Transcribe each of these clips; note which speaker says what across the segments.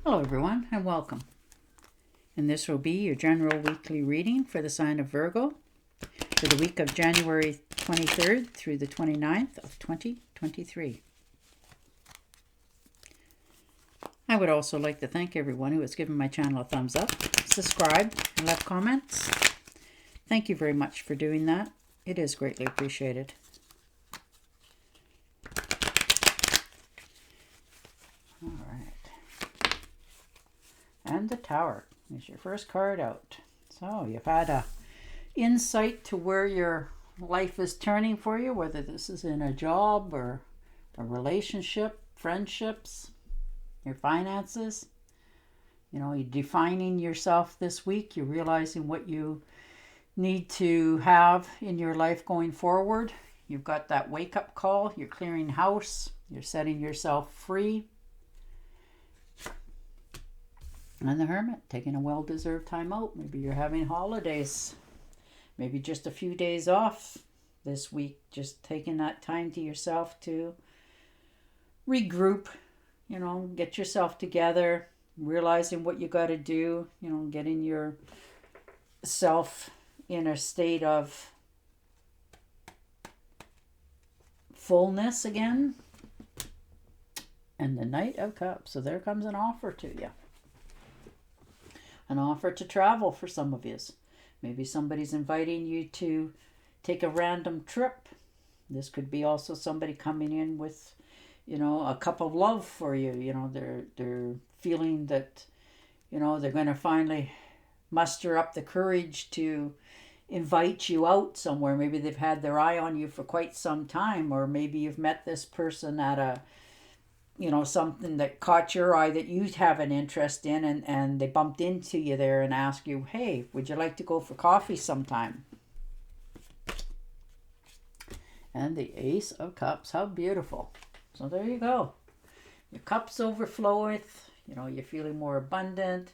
Speaker 1: Hello everyone and welcome. And this will be your general weekly reading for the sign of Virgo for the week of January 23rd through the 29th of 2023. I would also like to thank everyone who has given my channel a thumbs up, subscribed, and left comments. Thank you very much for doing that. It is greatly appreciated. All right. And the Tower is your first card out. So you've had a insight to where your life is turning for you, whether this is in a job or a relationship, friendships, your finances. You know, you're defining yourself this week. You're realizing what you need to have in your life going forward. You've got that wake-up call. You're clearing house. You're setting yourself free. And the Hermit, taking a well-deserved time out. Maybe you're having holidays. Maybe just a few days off this week. Just taking that time to yourself to regroup, you know, get yourself together, realizing what you got to do, you know, getting yourself in a state of fullness again. And the Knight of Cups. So there comes an offer to you. An offer to travel for some of you. Maybe somebody's inviting you to take a random trip. This could be also somebody coming in with, you know, a cup of love for you. You know, they're feeling that, you know, they're going to finally muster up the courage to invite you out somewhere. Maybe they've had their eye on you for quite some time, or maybe you've met this person at a, you know, something that caught your eye that you have an interest in, and they bumped into you there and asked you, hey, would you like to go for coffee sometime? And the Ace of Cups, how beautiful. So there you go. Your cups overfloweth, you know, you're feeling more abundant,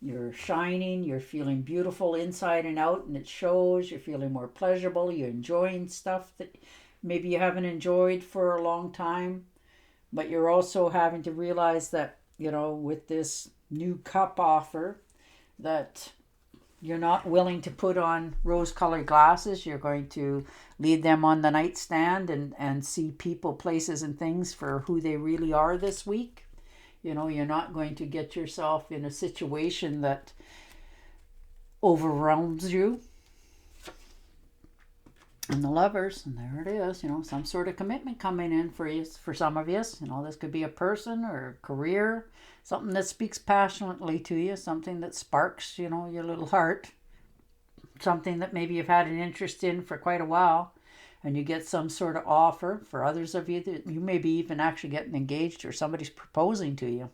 Speaker 1: you're shining, you're feeling beautiful inside and out, and it shows. You're feeling more pleasurable, you're enjoying stuff that maybe you haven't enjoyed for a long time. But you're also having to realize that, you know, with this new cup offer, that you're not willing to put on rose-colored glasses. You're going to leave them on the nightstand and see people, places, and things for who they really are this week. You know, you're not going to get yourself in a situation that overwhelms you. And the Lovers, and there it is, you know, some sort of commitment coming in for you, for some of you. You know, this could be a person or a career, something that speaks passionately to you, something that sparks, you know, your little heart, something that maybe you've had an interest in for quite a while, and you get some sort of offer. For others of you, that you may be even actually getting engaged, or somebody's proposing to you.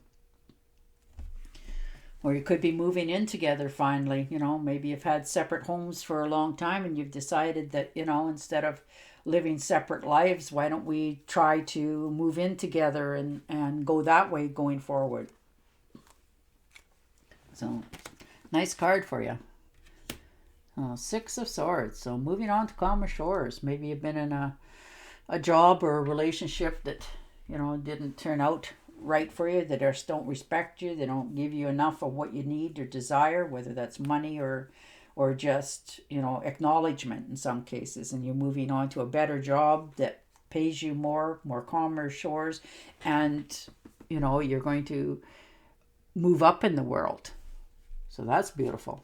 Speaker 1: Or you could be moving in together finally. You know, maybe you've had separate homes for a long time and you've decided that, you know, instead of living separate lives, why don't we try to move in together and go that way going forward. So, nice card for you. Six of Swords. So moving on to calmer shores. Maybe you've been in a job or a relationship that, you know, didn't turn out right for you, that just don't respect you, they don't give you enough of what you need or desire, whether that's money or just, you know, acknowledgement in some cases, and you're moving on to a better job that pays you more calmer shores, and, you know, you're going to move up in the world. So that's beautiful.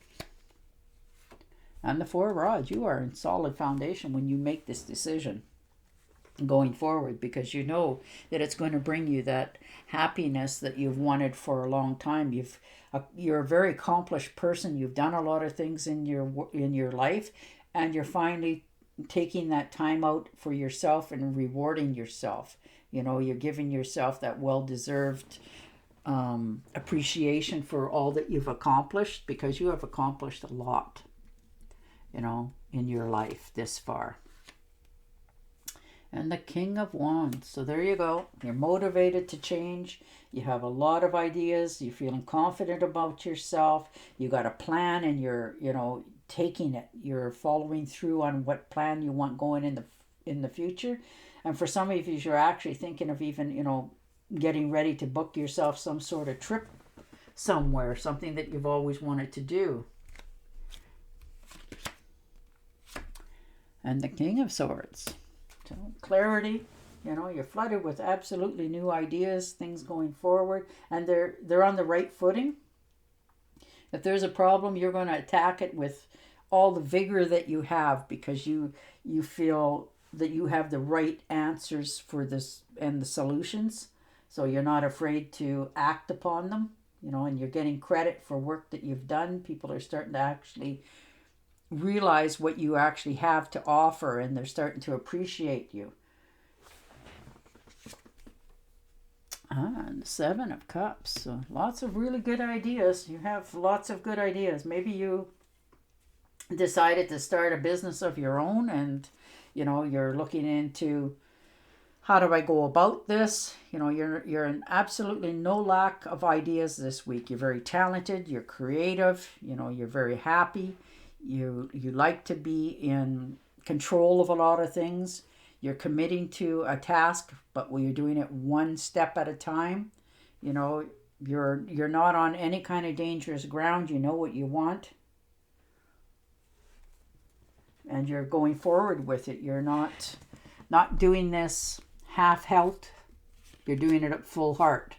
Speaker 1: And the Four of Rods, you are in solid foundation when you make this decision going forward, because you know that it's going to bring you that happiness that you've wanted for a long time. You're a very accomplished person. You've done a lot of things in your life, and you're finally taking that time out for yourself and rewarding yourself. You know, you're giving yourself that well-deserved appreciation for all that you've accomplished, because you have accomplished a lot, you know, in your life this far. And the King of Wands. So there you go. You're motivated to change. You have a lot of ideas. You're feeling confident about yourself. You got a plan, and you're, you know, taking it. You're following through on what plan you want going in the future. And for some of you, you're actually thinking of even, you know, getting ready to book yourself some sort of trip somewhere, something that you've always wanted to do. And the King of Swords. So clarity, you're flooded with absolutely new ideas, things going forward, and they're on the right footing. If there's a problem, you're going to attack it with all the vigor that you have, because you feel that you have the right answers for this and the solutions. So you're not afraid to act upon them, and you're getting credit for work that you've done. People are starting to actually realize what you actually have to offer, and they're starting to appreciate you. And the Seven of Cups. So lots of really good ideas. You have lots of good ideas. Maybe you decided to start a business of your own, and you're looking into, how do I go about this? You're in absolutely no lack of ideas this week. You're very talented, you're creative, you're very happy. You like to be in control of a lot of things. You're committing to a task, but you're doing it one step at a time. You're not on any kind of dangerous ground. You know what you want, and you're going forward with it. You're not doing this half-health. You're doing it at full heart.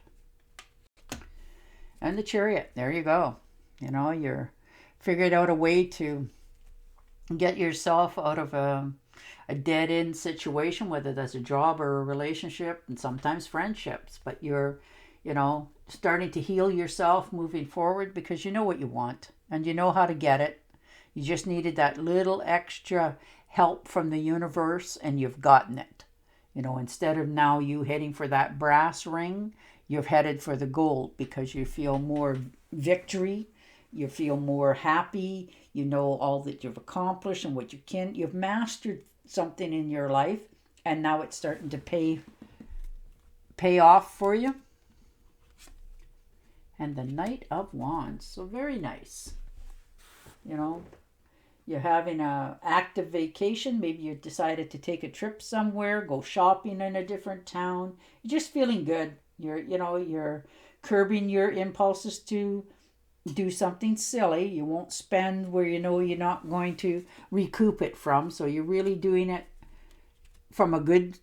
Speaker 1: And the Chariot, there you go. You're figured out a way to get yourself out of a dead-end situation, whether that's a job or a relationship, and sometimes friendships. But you're, starting to heal yourself moving forward, because you know what you want and you know how to get it. You just needed that little extra help from the universe, and you've gotten it. Instead of now you heading for that brass ring, you've headed for the gold, because you feel more victory. You feel more happy. You know all that you've accomplished and what you can. You've mastered something in your life, and now it's starting to pay off for you. And the Knight of Wands. So very nice. You're having an active vacation. Maybe you decided to take a trip somewhere, go shopping in a different town. You're just feeling good. You're curbing your impulses to do something silly. You won't spend where you're not going to recoup it from. So you're really doing it from a good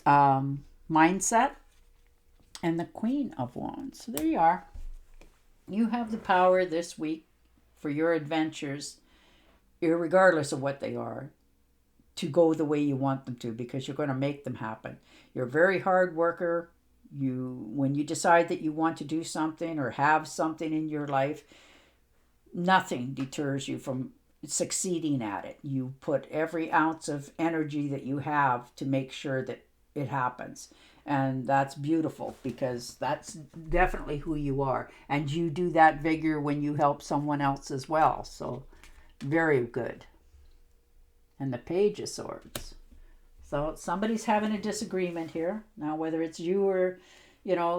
Speaker 1: mindset. And the Queen of Wands. So there you are. You have the power this week for your adventures, irregardless of what they are, to go the way you want them to, because you're going to make them happen. You're a very hard worker. When you decide that you want to do something or have something in your life, nothing deters you from succeeding at it. You put every ounce of energy that you have to make sure that it happens. And that's beautiful, because that's definitely who you are. And you do that vigor when you help someone else as well. So very good. And the Page of Swords. So somebody's having a disagreement here. Now, whether it's you or,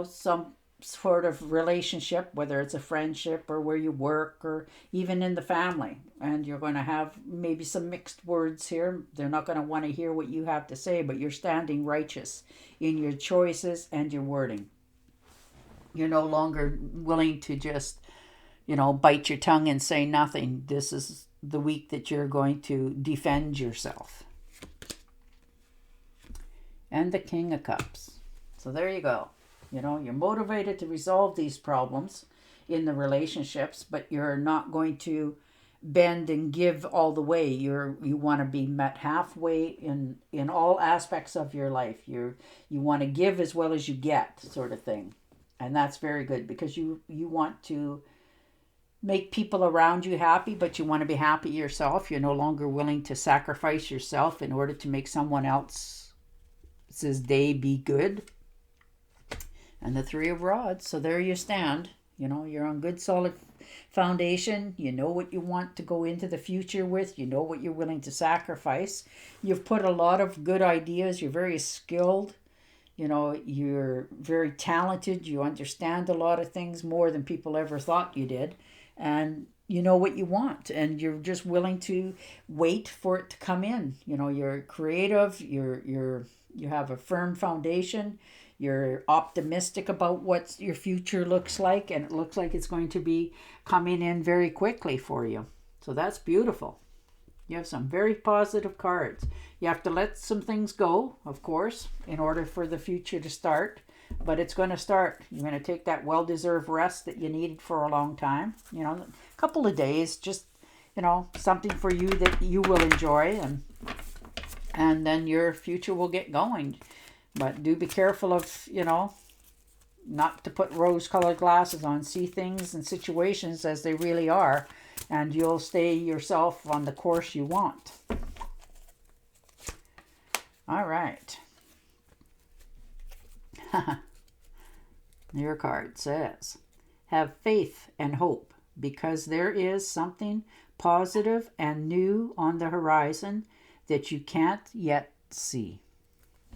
Speaker 1: some sort of relationship, whether it's a friendship or where you work or even in the family. And you're going to have maybe some mixed words here. They're not going to want to hear what you have to say, but you're standing righteous in your choices and your wording. You're no longer willing to just, bite your tongue and say nothing. This is the week that you're going to defend yourself. And the King of Cups. So there you go. You're motivated to resolve these problems in the relationships, but you're not going to bend and give all the way. You want to be met halfway in all aspects of your life. You want to give as well as you get, sort of thing. And that's very good, because you want to make people around you happy, but you want to be happy yourself. You're no longer willing to sacrifice yourself in order to make someone else's day be good. And the Three of Rods. So there you stand. You're on good solid foundation. You know what you want to go into the future with. You know what you're willing to sacrifice. You've put a lot of good ideas. You're very skilled. You're very talented. You understand a lot of things more than people ever thought you did. And you know what you want, and you're just willing to wait for it to come in. You're creative. You have a firm foundation. You're optimistic about what your future looks like, and it looks like it's going to be coming in very quickly for you. So that's beautiful. You have some very positive cards. You have to let some things go, of course, in order for the future to start. But it's going to start. You're going to take that well-deserved rest that you needed for a long time. You know, a couple of days, just, you know, something for you that you will enjoy, and then your future will get going. But do be careful of, you know, not to put rose-colored glasses on. See things and situations as they really are, and you'll stay yourself on the course you want. All right. Your card says, have faith and hope, because there is something positive and new on the horizon that you can't yet see.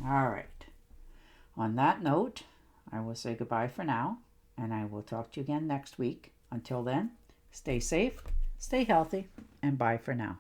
Speaker 1: All right. On that note, I will say goodbye for now, and I will talk to you again next week. Until then, stay safe, stay healthy, and bye for now.